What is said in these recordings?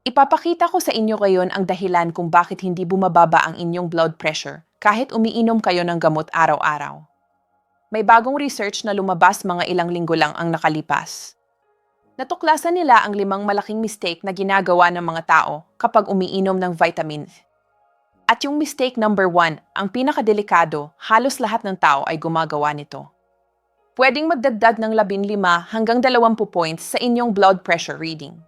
Ipapakita ko sa inyo ngayon ang dahilan kung bakit hindi bumababa ang inyong blood pressure kahit umiinom kayo ng gamot araw-araw. May bagong research na lumabas mga ilang linggo lang ang nakalipas. Natuklasan nila ang 5 malaking mistake na ginagawa ng mga tao kapag umiinom ng vitamins. At yung mistake number 1, ang pinakadelikado, halos lahat ng tao ay gumagawa nito. Pwedeng magdagdag ng 15 hanggang 20 points sa inyong blood pressure reading.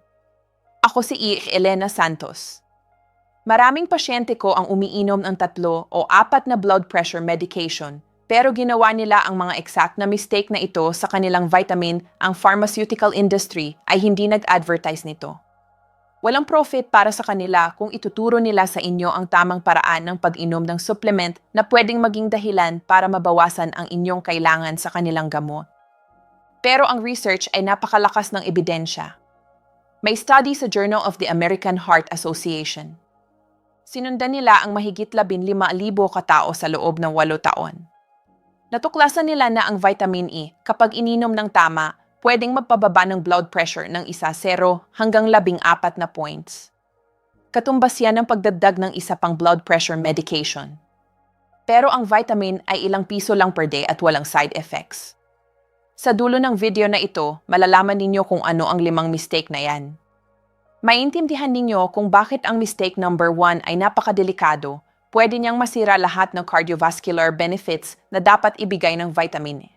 Ako si Elena Santos. Maraming pasyente ko ang umiinom ng 3 o 4 na blood pressure medication, pero ginawa nila ang mga exact na mistake na ito sa kanilang vitamin. Ang pharmaceutical industry ay hindi nag-advertise nito. Walang profit para sa kanila kung ituturo nila sa inyo ang tamang paraan ng pag-inom ng supplement na pwedeng maging dahilan para mabawasan ang inyong kailangan sa kanilang gamot. Pero ang research ay napakalakas ng ebidensya. May study sa Journal of the American Heart Association. Sinundan nila ang mahigit 15,000 katao sa loob ng 8 taon. Natuklasan nila na ang vitamin E, kapag ininom ng tama, pwedeng magpababa ng blood pressure ng 0 hanggang 14 na points. Katumbas yan ng pagdagdag ng isa pang blood pressure medication. Pero ang vitamin ay ilang piso lang per day at walang side effects. Sa dulo ng video na ito, malalaman ninyo kung ano ang 5 mistake na yan. Maintindihan ninyo kung bakit ang mistake number 1 ay napakadelikado, pwede niyang masira lahat ng cardiovascular benefits na dapat ibigay ng vitamin E.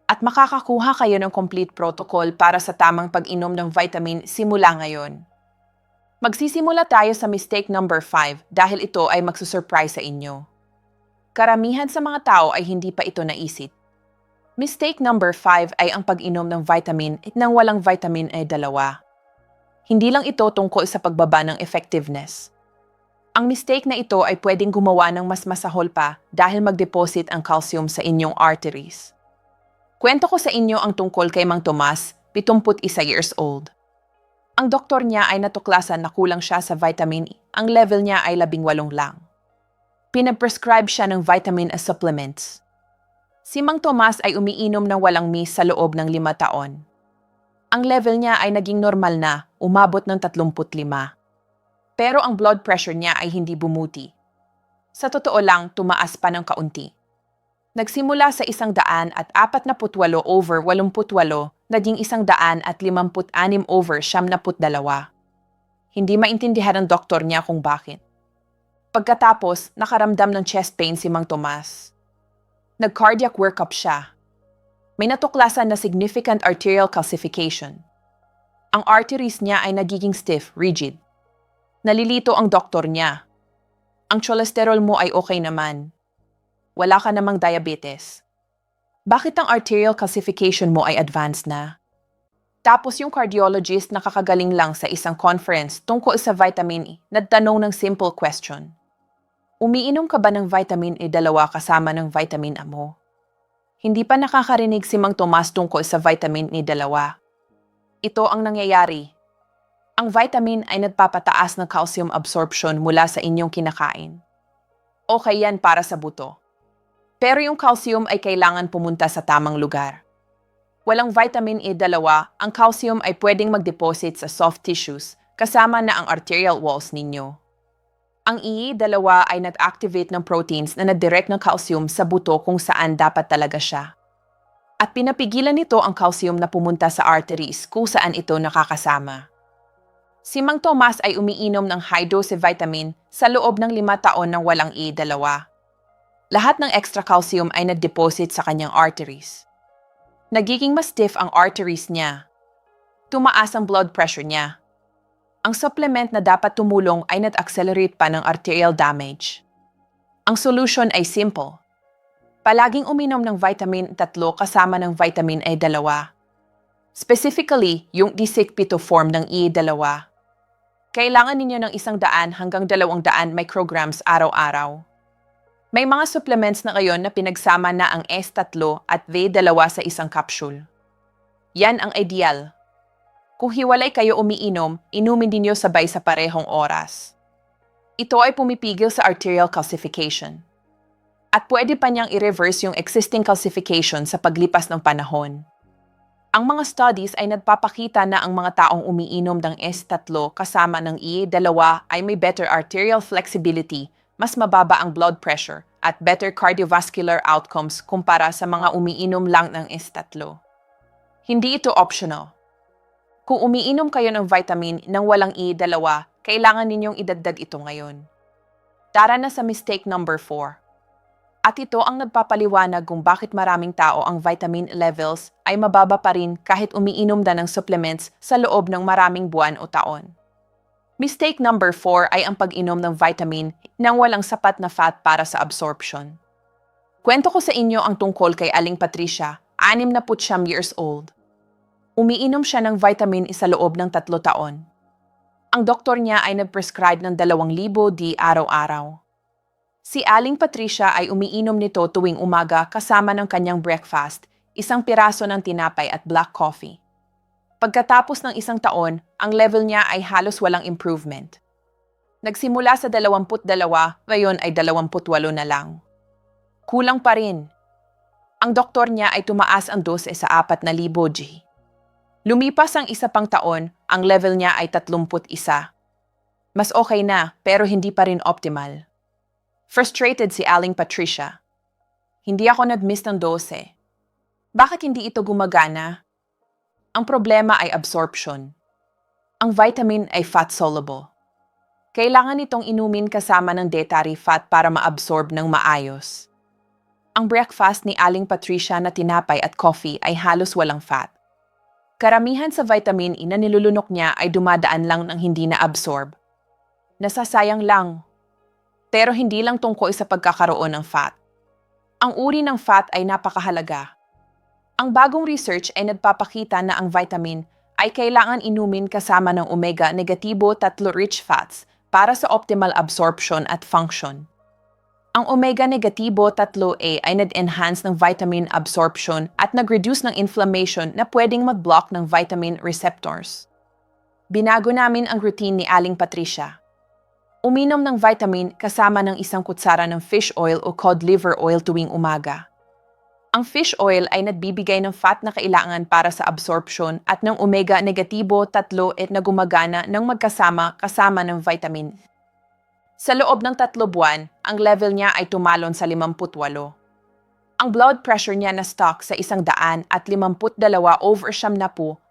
At makakakuha kayo ng complete protocol para sa tamang pag-inom ng vitamin simula ngayon. Magsisimula tayo sa mistake number 5 dahil ito ay magsusurprise sa inyo. Karamihan sa mga tao ay hindi pa ito naisip. Mistake number 5 ay ang pag-inom ng vitamin nang walang vitamin A2. Hindi lang ito tungkol sa pagbaba ng effectiveness. Ang mistake na ito ay pwedeng gumawa ng mas masahol pa dahil mag-deposit ang calcium sa inyong arteries. Kwento ko sa inyo ang tungkol kay Mang Tomas, 71 years old. Ang doktor niya ay natuklasan na kulang siya sa vitamin E. Ang level niya ay 18 lang. Pinaprescribe siya ng vitamin A supplements. Si Mang Tomas ay umiinom ng walang miss sa loob ng 5 taon. Ang level niya ay naging normal na, umabot ng 35. Pero ang blood pressure niya ay hindi bumuti. Sa totoo lang, tumaas pa ng kaunti. Nagsimula sa 148/88, naging 156/72. Hindi maintindihan ng doktor niya kung bakit. Pagkatapos, nakaramdam ng chest pain si Mang Tomas. Nag-cardiac workup siya. May natuklasan na significant arterial calcification. Ang arteries niya ay nagiging stiff, rigid. Nalilito ang doktor niya. Ang cholesterol mo ay okay naman. Wala ka namang diabetes. Bakit ang arterial calcification mo ay advanced na? Tapos yung cardiologist nakakagaling lang sa isang conference tungkol sa vitamin E, nagtanong ng simple question. Umiinom ka ba ng vitamin E2 kasama ng vitamin A mo? Hindi pa nakakarinig si Mang Tomas tungkol sa vitamin E2. Ito ang nangyayari. Ang vitamin ay nagpapataas ng calcium absorption mula sa inyong kinakain. Okay yan para sa buto. Pero yung calcium ay kailangan pumunta sa tamang lugar. Walang vitamin E2, ang calcium ay pwedeng mag-deposit sa soft tissues kasama na ang arterial walls ninyo. Ang E2 ay nag-activate ng proteins na nadirect ng calcium sa buto kung saan dapat talaga siya. At pinapigilan nito ang calcium na pumunta sa arteries kung saan ito nakakasama. Si Mang Tomas ay umiinom ng high-dose vitamin sa loob ng 5 taon ng walang E2. Lahat ng extra calcium ay nag-deposit sa kanyang arteries. Nagiging mas stiff ang arteries niya. Tumaas ang blood pressure niya. Ang supplement na dapat tumulong ay nag-accelerate pa ng arterial damage. Ang solution ay simple. Palaging uminom ng vitamin 3 kasama ng vitamin A2. Specifically, yung D6P2 form ng E2. Kailangan ninyo ng 100 hanggang 200 micrograms araw-araw. May mga supplements na ngayon na pinagsama na ang S3 at V2 sa isang capsule. Yan ang ideal. Kung hiwalay kayo umiinom, inumin ninyo sabay sa parehong oras. Ito ay pumipigil sa arterial calcification. At pwede pa niyang i-reverse yung existing calcification sa paglipas ng panahon. Ang mga studies ay nagpapakita na ang mga taong umiinom ng S3 kasama ng E2 ay may better arterial flexibility, mas mababa ang blood pressure, at better cardiovascular outcomes kumpara sa mga umiinom lang ng S3. Hindi ito optional. Kung umiinom kayo ng vitamin nang walang E2, kailangan ninyong idagdag ito ngayon. Tara na sa mistake number 4. At ito ang nagpapaliwanag kung bakit maraming tao ang vitamin levels ay mababa pa rin kahit umiinom na ng supplements sa loob ng maraming buwan o taon. Mistake number 4 ay ang pag-inom ng vitamin nang walang sapat na fat para sa absorption. Kwento ko sa inyo ang tungkol kay Aling Patricia, 69 years old. Umiinom siya ng vitamin sa loob ng 3 taon. Ang doktor niya ay nag-prescribe ng 2,000 di araw-araw. Si Aling Patricia ay umiinom nito tuwing umaga kasama ng kanyang breakfast, 1 piraso ng tinapay at black coffee. Pagkatapos ng 1 taon, ang level niya ay halos walang improvement. Nagsimula sa 22, ngayon ay 28 na lang. Kulang pa rin. Ang doktor niya ay tumaas ang dose sa 4,000 G. Lumipas ang 1 pang taon, ang level niya ay 31. Mas okay na, pero hindi pa rin optimal. Frustrated si Aling Patricia. Hindi ako nag-miss ng 12. Bakit hindi ito gumagana? Ang problema ay absorption. Ang vitamin ay fat-soluble. Kailangan itong inumin kasama ng dietary fat para ma-absorb ng maayos. Ang breakfast ni Aling Patricia na tinapay at coffee ay halos walang fat. Karamihan sa vitamin na nilulunok niya ay dumadaan lang ng hindi na-absorb. Nasasayang lang. Pero hindi lang tungkol sa pagkakaroon ng fat. Ang uri ng fat ay napakahalaga. Ang bagong research ay nagpapakita na ang vitamin ay kailangan inumin kasama ng omega-3 rich fats para sa optimal absorption at function. Ang omega-3A ay nag-enhance ng vitamin absorption at nag-reduce ng inflammation na pwedeng mag-block ng vitamin receptors. Binago namin ang routine ni Aling Patricia. Uminom ng vitamin kasama ng 1 kutsara ng fish oil o cod liver oil tuwing umaga. Ang fish oil ay nagbibigay ng fat na kailangan para sa absorption at ng omega-3 na gumagana ng magkasama kasama ng vitamin. Sa loob ng 3 buwan, ang level niya ay tumalon sa 58. Ang blood pressure niya na stock sa 152/70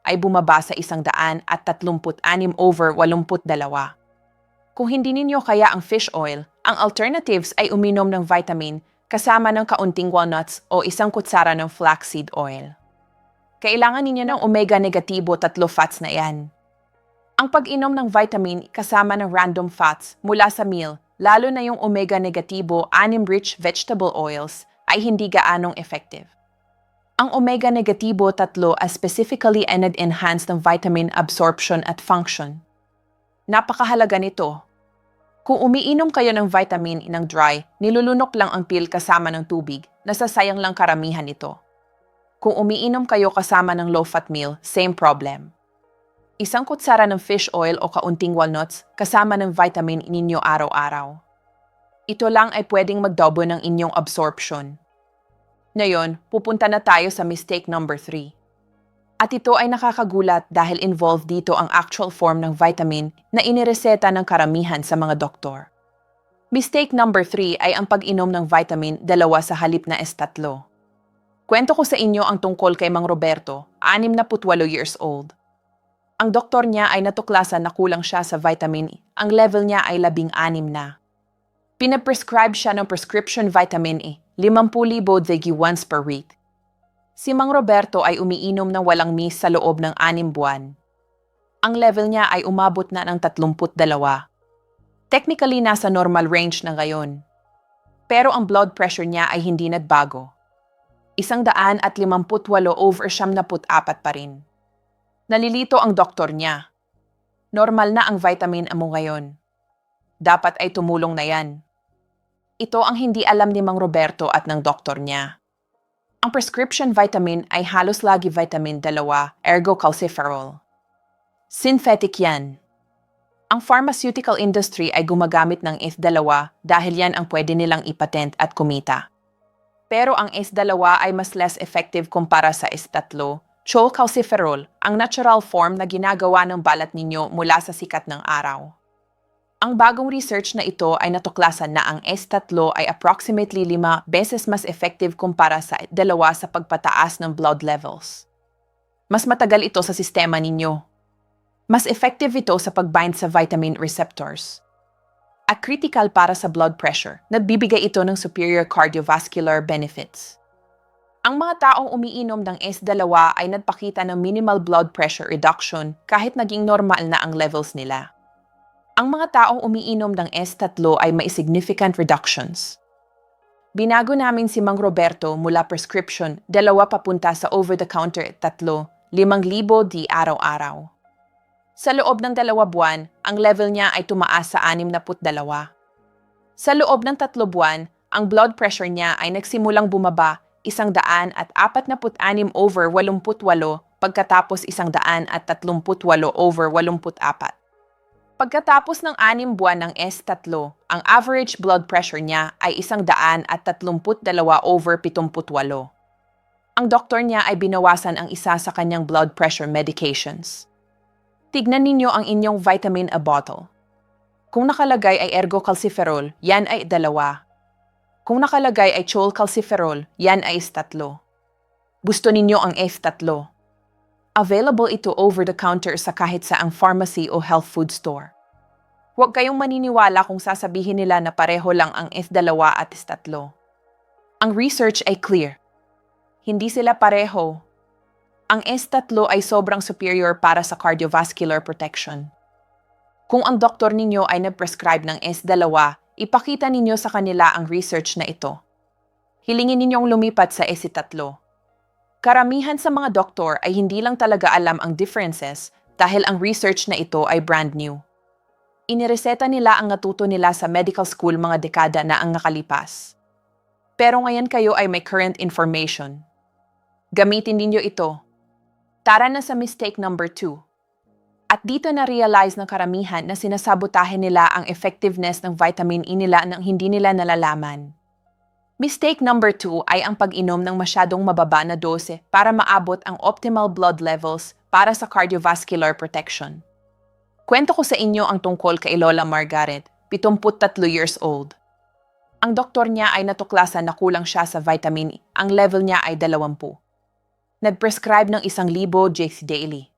ay bumaba sa 136/82. Kung hindi ninyo kaya ang fish oil, ang alternatives ay uminom ng vitamin kasama ng kaunting walnuts o 1 kutsara ng flaxseed oil. Kailangan ninyo ng omega-3 fats na yan. Ang pag-inom ng vitamin kasama ng random fats mula sa meal, lalo na yung omega-6 rich vegetable oils, ay hindi gaanong effective. Ang omega-3 specifically ay nag-enhance ng vitamin absorption at function. Napakahalaga nito. Kung umiinom kayo ng vitamin ng dry, nilulunok lang ang pill kasama ng tubig, nasasayang lang karamihan nito. Kung umiinom kayo kasama ng low-fat meal, same problem. 1 kutsara ng fish oil o kaunting walnuts kasama ng vitamin ninyo araw-araw. Ito lang ay pwedeng magdouble ng inyong absorption. Ngayon, pupunta na tayo sa mistake number 3. At ito ay nakakagulat dahil involved dito ang actual form ng vitamin na inireseta ng karamihan sa mga doktor. Mistake number 3 ay ang pag-inom ng vitamin 2 sa halip na S3. Kwento ko sa inyo ang tungkol kay Mang Roberto, 68 years old. Ang doktor niya ay natuklasan na kulang siya sa vitamin E. Ang level niya ay 16 na. Pinaprescribe siya ng prescription vitamin E, 50,000 digi once per week. Si Mang Roberto ay umiinom ng walang miss sa loob ng 6 buwan. Ang level niya ay umabot na ng 32. Technically, nasa normal range na ngayon. Pero ang blood pressure niya ay hindi nagbago. 158/74 pa rin. Nalilito ang doktor niya. Normal na ang vitamin mo ngayon. Dapat ay tumulong na yan. Ito ang hindi alam ni Mang Roberto at ng doktor niya. Ang prescription vitamin ay halos lagi vitamin 2, ergo calciferol. Synthetic yan. Ang pharmaceutical industry ay gumagamit ng S2 dahil yan ang pwede nilang ipatent at kumita. Pero ang S2 ay mas less effective kumpara sa S3, Cholecalciferol, ang natural form na ginagawa ng balat ninyo mula sa sikat ng araw. Ang bagong research na ito ay natuklasan na ang S3 ay approximately 5 beses mas effective kumpara sa 2 sa pagpataas ng blood levels. Mas matagal ito sa sistema ninyo. Mas effective ito sa pagbind sa vitamin receptors. At critical para sa blood pressure, nagbibigay ito ng superior cardiovascular benefits. Ang mga taong umiinom ng S2 ay nagpakita ng minimal blood pressure reduction kahit naging normal na ang levels nila. Ang mga taong umiinom ng S3 ay may significant reductions. Binago namin si Mang Roberto mula prescription 2 papunta sa over-the-counter 3, 5,000 di araw-araw. Sa loob ng 2 buwan, ang level niya ay tumaas sa 62. Sa loob ng 3 buwan, ang blood pressure niya ay nagsimulang bumaba 146/88 pagkatapos 138/84. Pagkatapos ng 6 buwan ng S3, ang average blood pressure niya ay 132/78. Ang doktor niya ay binawasan ang isa sa kanyang blood pressure medications. Tignan ninyo ang inyong vitamin A bottle. Kung nakalagay ay ergocalciferol, yan ay 2. Kung nakalagay ay cholecalciferol, yan ay 3. Gusto ninyo ang F3. Available ito over-the-counter sa kahit saang pharmacy o health food store. Huwag kayong maniniwala kung sasabihin nila na pareho lang ang F2 at S3. Ang research ay clear. Hindi sila pareho. Ang S3 ay sobrang superior para sa cardiovascular protection. Kung ang doktor ninyo ay nag-prescribe ng S2, ipakita ninyo sa kanila ang research na ito. Hilingin ninyong lumipat sa S3. Karamihan sa mga doktor ay hindi lang talaga alam ang differences dahil ang research na ito ay brand new. Inireseta nila ang natuto nila sa medical school mga dekada na ang nakalipas. Pero ngayon kayo ay may current information. Gamitin ninyo ito. Tara na sa mistake number 2. At dito na-realize ng karamihan na sinasabotahe nila ang effectiveness ng vitamin E nila nang hindi nila nalalaman. Mistake number 2 ay ang pag-inom ng masyadong mababa na dose para maabot ang optimal blood levels para sa cardiovascular protection. Kwento ko sa inyo ang tungkol kay Lola Margaret, 73 years old. Ang doktor niya ay natuklasan na kulang siya sa vitamin E. Ang level niya ay 20. Nag-prescribe ng 1,000 J daily.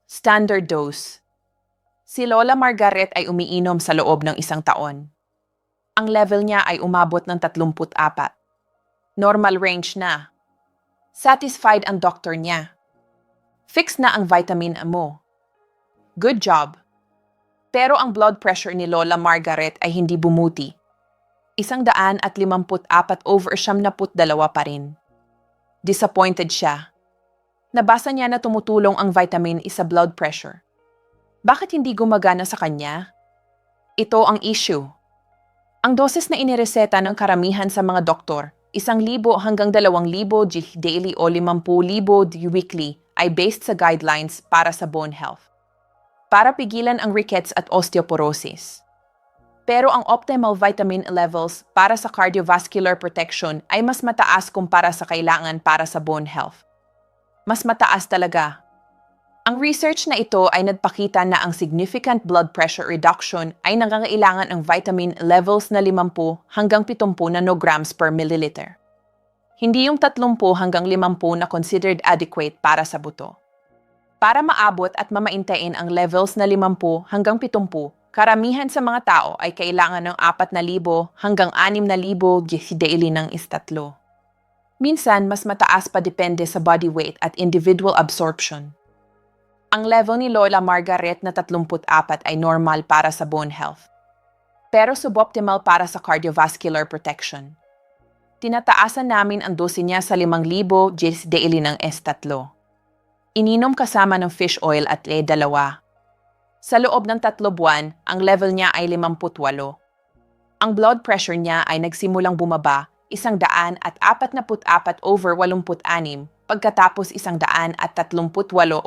Standard dose. Si Lola Margaret ay umiinom sa loob ng 1 taon. Ang level niya ay umabot ng 34. Normal range na. Satisfied ang doktor niya. Fix na ang vitamin A mo. Good job. Pero ang blood pressure ni Lola Margaret ay hindi bumuti. 154/72 pa rin. Disappointed siya. Nabasa niya na tumutulong ang vitamin E sa blood pressure. Bakit hindi gumagana sa kanya? Ito ang issue. Ang doses na inireseta ng karamihan sa mga doktor, 1,000 hanggang 2,000 G daily o 50,000 D weekly, ay based sa guidelines para sa bone health. Para pigilan ang rickets at osteoporosis. Pero ang optimal vitamin levels para sa cardiovascular protection ay mas mataas kumpara sa kailangan para sa bone health. Mas mataas talaga. Ang research na ito ay nagpakita na ang significant blood pressure reduction ay nangangailangan ng vitamin levels na 50 hanggang 70 nanograms per milliliter. Hindi yung 30 hanggang 50 na considered adequate para sa buto. Para maabot at mamaintain ang levels na 50 hanggang 70, karamihan sa mga tao ay kailangan ng 4,000 hanggang 6,000 daily ng S3. Minsan, mas mataas pa depende sa body weight at individual absorption. Ang level ni Lola Margaret na 34 ay normal para sa bone health. Pero suboptimal para sa cardiovascular protection. Tinataasan namin ang dose niya sa 5,000 daily ng S3. Ininom kasama ng fish oil at E2. Sa loob ng 3 buwan, ang level niya ay 58. Ang blood pressure niya ay nagsimulang bumaba 144/86 pagkatapos 138/82.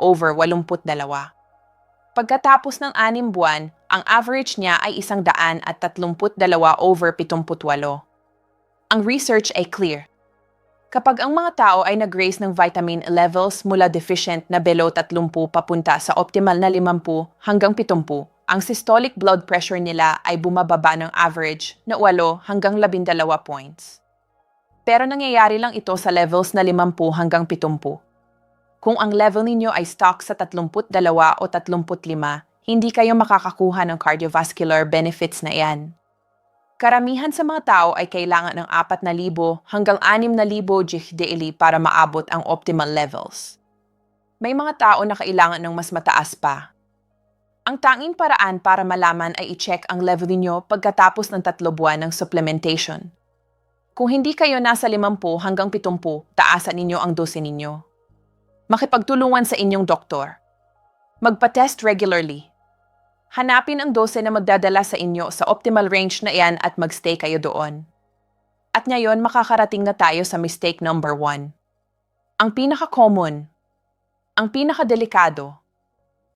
Pagkatapos ng 6 buwan, ang average niya ay 132/78. Ang research ay clear. Kapag ang mga tao ay nag-raise ng vitamin levels mula deficient na below 30 papunta sa optimal na 50 hanggang 70, ang systolic blood pressure nila ay bumababa ng average na 8 hanggang 12 points. Pero nangyayari lang ito sa levels na 50 hanggang 70. Kung ang level ninyo ay stuck sa 32 o 35, hindi kayo makakakuha ng cardiovascular benefits na iyan. Karamihan sa mga tao ay kailangan ng 4,000 hanggang 6,000 GHD para maabot ang optimal levels. May mga tao na kailangan ng mas mataas pa. Ang tanging paraan para malaman ay i-check ang level ninyo pagkatapos ng 3 buwan ng supplementation. Kung hindi kayo nasa 50 hanggang 70, taasan ninyo ang dose ninyo. Makipagtulungan sa inyong doktor. Magpa-test regularly. Hanapin ang dose na magdadala sa inyo sa optimal range na iyan at magstay kayo doon. At ngayon makakarating na tayo sa mistake number 1. Ang pinaka-common, ang pinaka-delikado,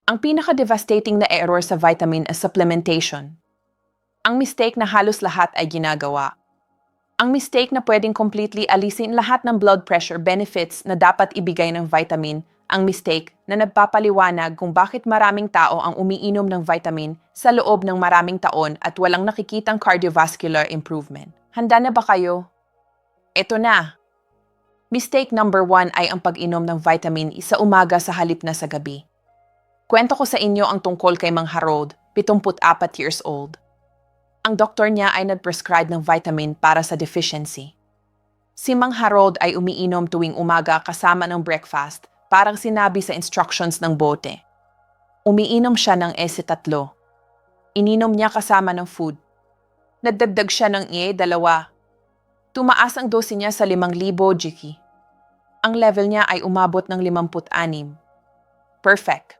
ang pinaka-devastating na error sa vitamin supplementation. Ang mistake na halos lahat ay ginagawa. Ang mistake na pwedeng completely alisin lahat ng blood pressure benefits na dapat ibigay ng vitamin. Ang mistake na nagpapaliwanag kung bakit maraming tao ang umiinom ng vitamin sa loob ng maraming taon at walang nakikitang cardiovascular improvement. Handa na ba kayo? Ito na! Mistake number 1 ay ang pag-inom ng vitamin sa umaga sa halip na sa gabi. Kwento ko sa inyo ang tungkol kay Mang Harold, 74 years old. Ang doktor niya ay nag-prescribe ng vitamin para sa deficiency. Si Mang Harold ay umiinom tuwing umaga kasama ng breakfast, parang sinabi sa instructions ng bote. Umiinom siya ng S3. Ininom niya kasama ng food. Nagdagdag siya ng E2. Tumaas ang dose niya sa 5,000 GK. Ang level niya ay umabot ng 56. Perfect.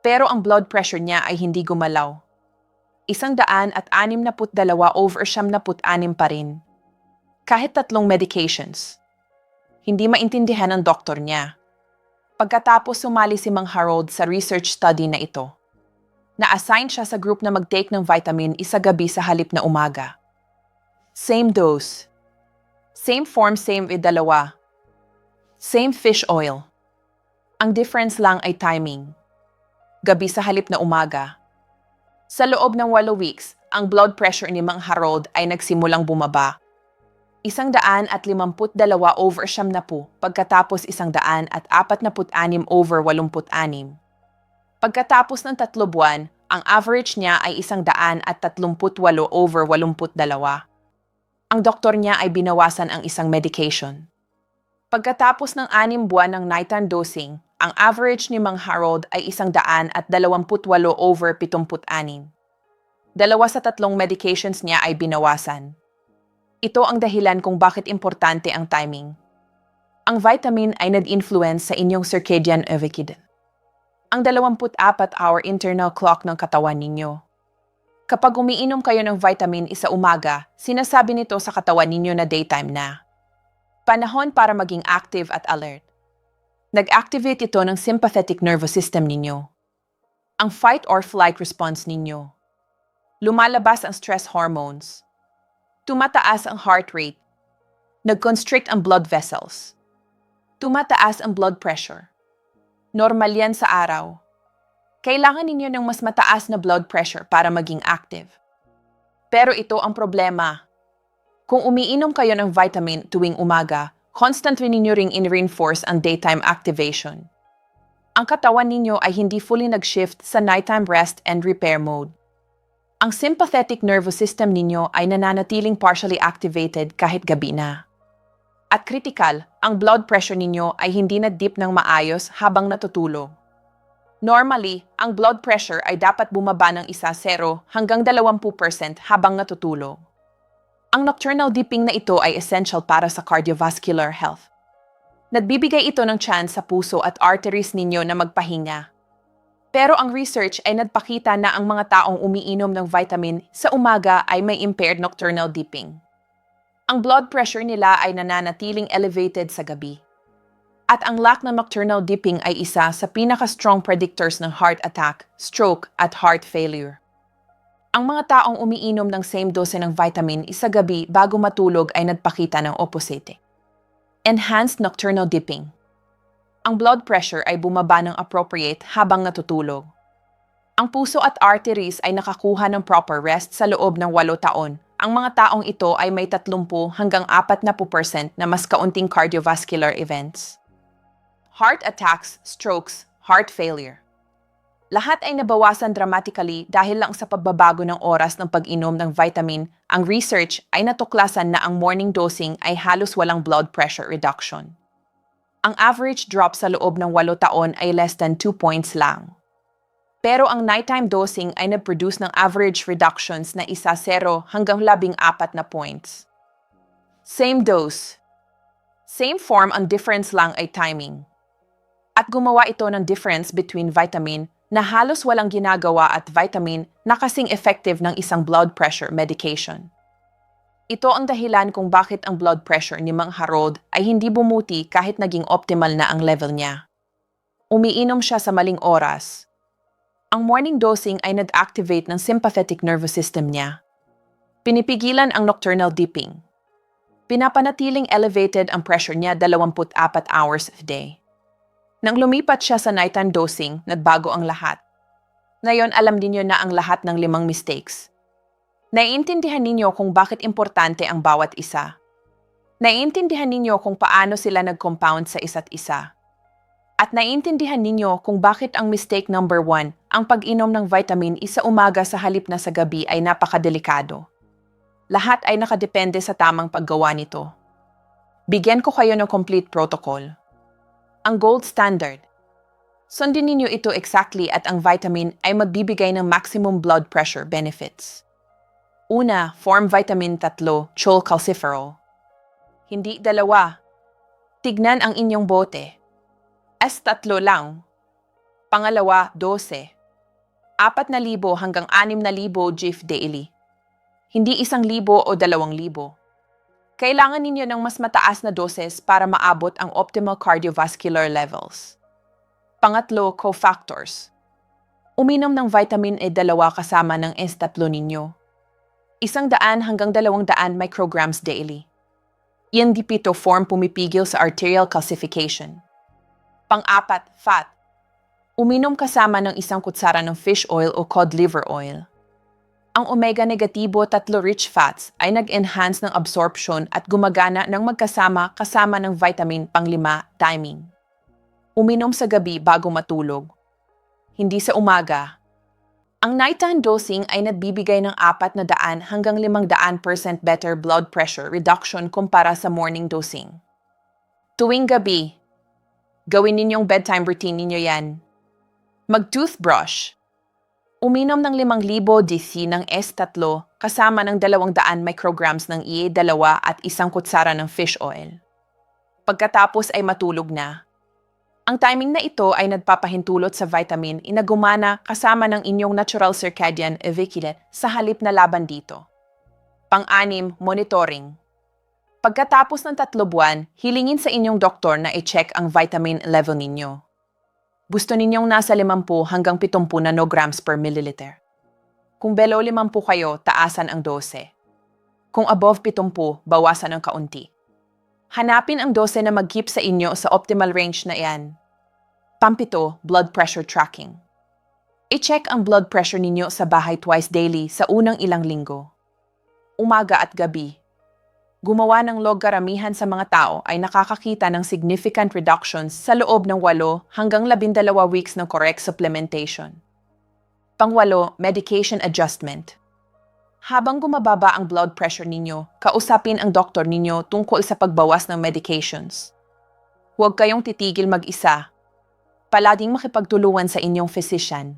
Pero ang blood pressure niya ay hindi gumalaw. 162/76 pa rin. Kahit 3 medications. Hindi maintindihan ng doktor niya. Pagkatapos sumali si Mang Harold sa research study na ito, na-assign siya sa group na mag-take ng vitamin isa gabi sa halip na umaga. Same dose. Same form, same E2. Same fish oil. Ang difference lang ay timing. Gabi sa halip na umaga. Sa loob ng 8 weeks, ang blood pressure ni Mang Harold ay nagsimulang bumaba. 152/70 pagkatapos 146/86. Pagkatapos ng 3 buwan, ang average niya ay 138/82. Ang doktor niya ay binawasan ang isang medication. Pagkatapos ng 6 buwan ng nighttime dosing, ang average ni Mang Harold ay 128/76. 2 sa 3 medications niya ay binawasan. Ito ang dahilan kung bakit importante ang timing. Ang vitamin ay nag-influence sa inyong circadian rhythm. Ang 24-hour internal clock ng katawan ninyo. Kapag umiinom kayo ng vitamin sa umaga, sinasabi nito sa katawan ninyo na daytime na. Panahon para maging active at alert. Nag-activate ito ng sympathetic nervous system ninyo. Ang fight or flight response ninyo. Lumalabas ang stress hormones. Tumataas ang heart rate. Nag-constrict ang blood vessels. Tumataas ang blood pressure. Normal yan sa araw. Kailangan ninyo ng mas mataas na blood pressure para maging active. Pero ito ang problema. Kung umiinom kayo ng vitamin tuwing umaga, constantly ninyo ring in-reinforce ang daytime activation. Ang katawan ninyo ay hindi fully nag-shift sa nighttime rest and repair mode. Ang sympathetic nervous system ninyo ay nananatiling partially activated kahit gabi na. At critical, ang blood pressure ninyo ay hindi na-dip ng maayos habang natutulog. Normally, ang blood pressure ay dapat bumaba ng 0 hanggang 20% habang natutulog. Ang nocturnal dipping na ito ay essential para sa cardiovascular health. Nagbibigay ito ng chance sa puso at arteries ninyo na magpahinga. Pero ang research ay nagpakita na ang mga taong umiinom ng vitamin sa umaga ay may impaired nocturnal dipping. Ang blood pressure nila ay nananatiling elevated sa gabi. At ang lack ng nocturnal dipping ay isa sa pinaka-strong predictors ng heart attack, stroke at heart failure. Ang mga taong umiinom ng same dose ng vitamin sa gabi bago matulog ay nagpakita ng opposite. Enhanced nocturnal dipping. Ang blood pressure ay bumaba ng appropriate habang natutulog. Ang puso at arteries ay nakakuha ng proper rest sa loob ng 8 taon. Ang mga taong ito ay may 30 hanggang 40% na mas kaunting cardiovascular events. Heart attacks, strokes, heart failure. Lahat ay nabawasan dramatically dahil lang sa pagbabago ng oras ng pag-inom ng vitamin. Ang research ay natuklasan na ang morning dosing ay halos walang blood pressure reduction. Ang average drop sa loob ng 8 taon ay less than 2 points lang. Pero ang nighttime dosing ay nag-produce ng average reductions na 0 hanggang 14 na points. Same dose. Same form, ang difference lang ay timing. At gumawa ito ng difference between vitamin na halos walang ginagawa at vitamin na kasing effective ng isang blood pressure medication. Ito ang dahilan kung bakit ang blood pressure ni Mang Harold ay hindi bumuti kahit naging optimal na ang level niya. Umiinom siya sa maling oras. Ang morning dosing ay nag-activate ng sympathetic nervous system niya. Pinipigilan ang nocturnal dipping. Pinapanatiling elevated ang pressure niya 24 hours a day. Nang lumipat siya sa nighttime dosing, nagbago ang lahat. Ngayon alam niyo na ang lahat ng 5 mistakes. Naiintindihan ninyo kung bakit importante ang bawat isa. Naiintindihan ninyo kung paano sila nag-compound sa isa't isa. At naiintindihan ninyo kung bakit ang mistake number 1, ang pag-inom ng vitamin E sa umaga sa halip na sa gabi ay napakadelikado. Lahat ay nakadepende sa tamang paggawa nito. Bigyan ko kayo ng complete protocol. Ang gold standard. Sundin ninyo ito exactly at ang vitamin ay magbibigay ng maximum blood pressure benefits. Una, form vitamin 3, cholecalciferol. Hindi 2. Tignan ang inyong bote. S3 lang. Pangalawa, 12. 4,000 hanggang 6,000 GIF daily. Hindi 1,000 o 2,000. Kailangan ninyo ng mas mataas na doses para maabot ang optimal cardiovascular levels. Pangatlo, cofactors. Uminom ng vitamin E2 kasama ng S3 ninyo. 100 hanggang 200 micrograms daily. Yan di pito form pumipigil sa arterial calcification. Pang-4, fat. Uminom kasama ng 1 kutsara ng fish oil o cod liver oil. Ang omega-3 rich fats ay nag-enhance ng absorption at gumagana ng magkasama kasama ng vitamin pang-5, thiamine. Uminom sa gabi bago matulog. Hindi sa umaga. Ang nighttime dosing ay nagbibigay ng 400 hanggang 500% better blood pressure reduction kumpara sa morning dosing. Tuwing gabi, gawin ninyong bedtime routine ninyo yan. Mag-toothbrush. Uminom ng 5,000 dc ng S3 kasama ng 200 micrograms ng E2 at 1 kutsara ng fish oil. Pagkatapos ay matulog na. Ang timing na ito ay nagpapahintulot sa vitamin inagumana kasama ng inyong natural circadian rhythm sa halip na laban dito. Pang-6, monitoring. Pagkatapos ng 3 buwan, hilingin sa inyong doktor na i-check ang vitamin level ninyo. Gusto ninyong nasa 50 hanggang 70 nanograms per milliliter. Kung below 50 kayo, taasan ang dose. Kung above 70, bawasan ang kaunti. Hanapin ang dose na mag-keep sa inyo sa optimal range na iyan. Pang-7, blood pressure tracking. I-check ang blood pressure ninyo sa bahay twice daily sa unang ilang linggo. Umaga at gabi. Gumawa ng log karamihan sa mga tao ay nakakakita ng significant reductions sa loob ng 8 hanggang 12 weeks ng correct supplementation. Pang-8, medication adjustment. Habang gumababa ang blood pressure ninyo, kausapin ang doktor ninyo tungkol sa pagbawas ng medications. Huwag kayong titigil mag-isa. Palaging makipagtulungan sa inyong physician.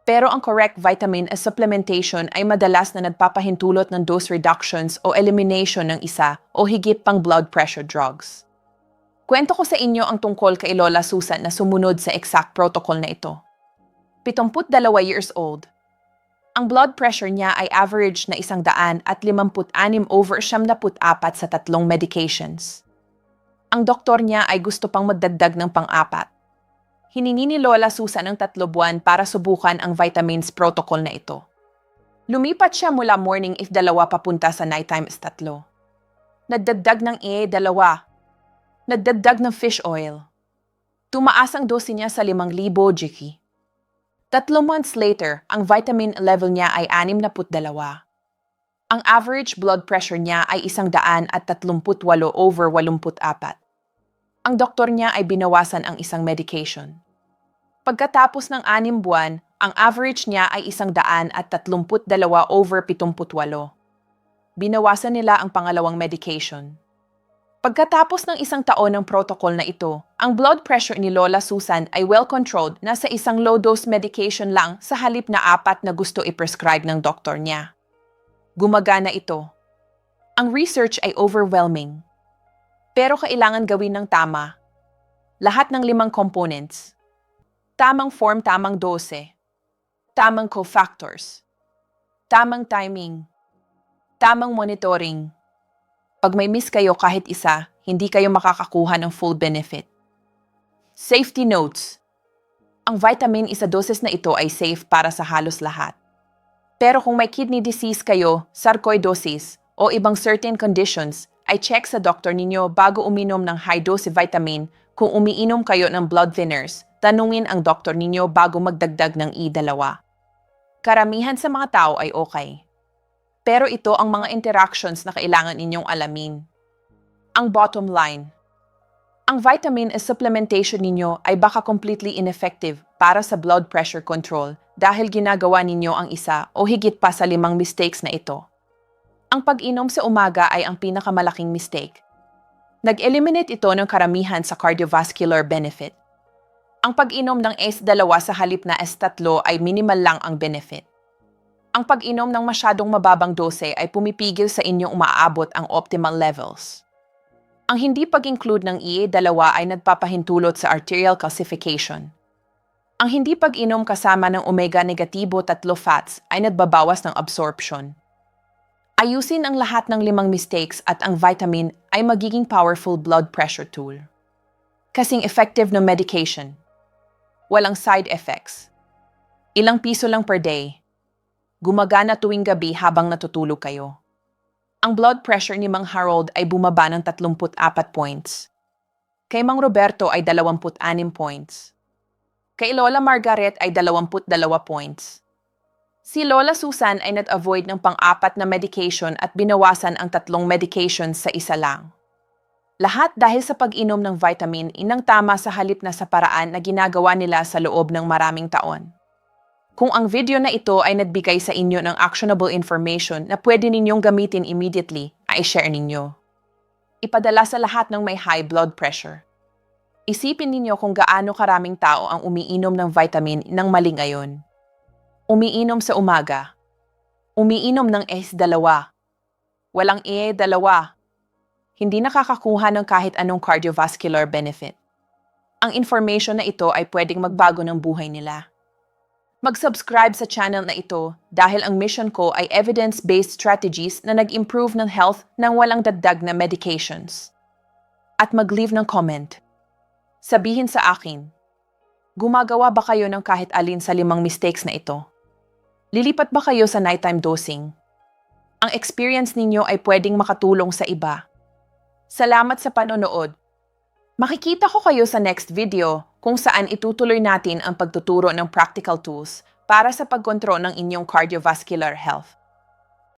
Pero ang correct vitamin supplementation ay madalas na nagpapahintulot ng dose reductions o elimination ng isa o higit pang blood pressure drugs. Kwento ko sa inyo ang tungkol kay Lola Susan na sumunod sa exact protocol na ito. 72 years old. Ang blood pressure niya ay average na 156/74 sa 3 medications. Ang doktor niya ay gusto pang magdagdag ng pang-4. Hiningi ni Lola Susan ng 3 buwan para subukan ang vitamins protocol na ito. Lumipat siya mula morning if 2 papunta sa nighttime is 3. Nagdagdag ng E2. Nagdagdag ng fish oil. Tumaas ang dose niya sa 5,000 GK. 3 months later, ang vitamin level niya ay 62. Ang average blood pressure niya ay 138/84. Ang doktor niya ay binawasan ang isang medication. Pagkatapos ng 6 buwan, ang average niya ay 132/78. Binawasan nila ang pangalawang medication. Pagkatapos ng 1 taon ng protocol na ito, ang blood pressure ni Lola Susan ay well-controlled na sa isang low-dose medication lang sa halip na 4 na gusto i-prescribe ng doktor niya. Gumagana ito. Ang research ay overwhelming. Pero kailangan gawin ng tama. Lahat ng 5 components. Tamang form, tamang dose. Tamang cofactors. Tamang timing. Tamang monitoring. Pag may miss kayo kahit isa, hindi kayo makakakuha ng full benefit. Safety notes. Ang vitamin isa doses na ito ay safe para sa halos lahat. Pero kung may kidney disease kayo, sarcoidosis, o ibang certain conditions, ay check sa doktor ninyo bago uminom ng high-dose vitamin. Kung umiinom kayo ng blood thinners, tanungin ang doktor ninyo bago magdagdag ng E2. Karamihan sa mga tao ay okay. Pero ito ang mga interactions na kailangan ninyong alamin. Ang bottom line. Ang vitamin supplementation ninyo ay baka completely ineffective para sa blood pressure control dahil ginagawa ninyo ang isa o higit pa sa 5 mistakes na ito. Ang pag-inom sa umaga ay ang pinakamalaking mistake. Nag-eliminate ito ng karamihan sa cardiovascular benefit. Ang pag-inom ng S2 sa halip na S3 ay minimal lang ang benefit. Ang pag-inom ng masyadong mababang dose ay pumipigil sa inyong umaabot ang optimal levels. Ang hindi pag-include ng E2 ay nagpapahintulot sa arterial calcification. Ang hindi pag-inom kasama ng omega-3 fats ay nagbabawas ng absorption. Ayusin ang lahat ng 5 mistakes at ang vitamin ay magiging powerful blood pressure tool. Kasing effective na medication. Walang side effects. Ilang piso lang per day. Gumagana tuwing gabi habang natutulog kayo. Ang blood pressure ni Mang Harold ay bumaba ng 34 points. Kay Mang Roberto ay 26 points. Kay Lola Margaret ay 22 points. Si Lola Susan ay nag-avoid ng pang-4 na medication at binawasan ang 3 medications sa isa lang. Lahat dahil sa pag-inom ng vitamin inang tama sa halip na sa paraan na ginagawa nila sa loob ng maraming taon. Kung ang video na ito ay nagbigay sa inyo ng actionable information na pwede ninyong gamitin immediately, ay share ninyo. Ipadala sa lahat ng may high blood pressure. Isipin ninyo kung gaano karaming tao ang umiinom ng vitamin ng mali ngayon. Umiinom sa umaga. Umiinom ng S2. Walang E2. Hindi nakakakuha ng kahit anong cardiovascular benefit. Ang information na ito ay pwedeng magbago ng buhay nila. Mag-subscribe sa channel na ito dahil ang mission ko ay evidence-based strategies na nag-improve ng health nang walang dagdag na medications. At mag-leave ng comment. Sabihin sa akin, gumagawa ba kayo ng kahit alin sa 5 mistakes na ito? Lilipat ba kayo sa nighttime dosing? Ang experience ninyo ay pwedeng makatulong sa iba. Salamat sa panonood. Makikita ko kayo sa next video kung saan itutuloy natin ang pagtuturo ng practical tools para sa pagkontrol ng inyong cardiovascular health.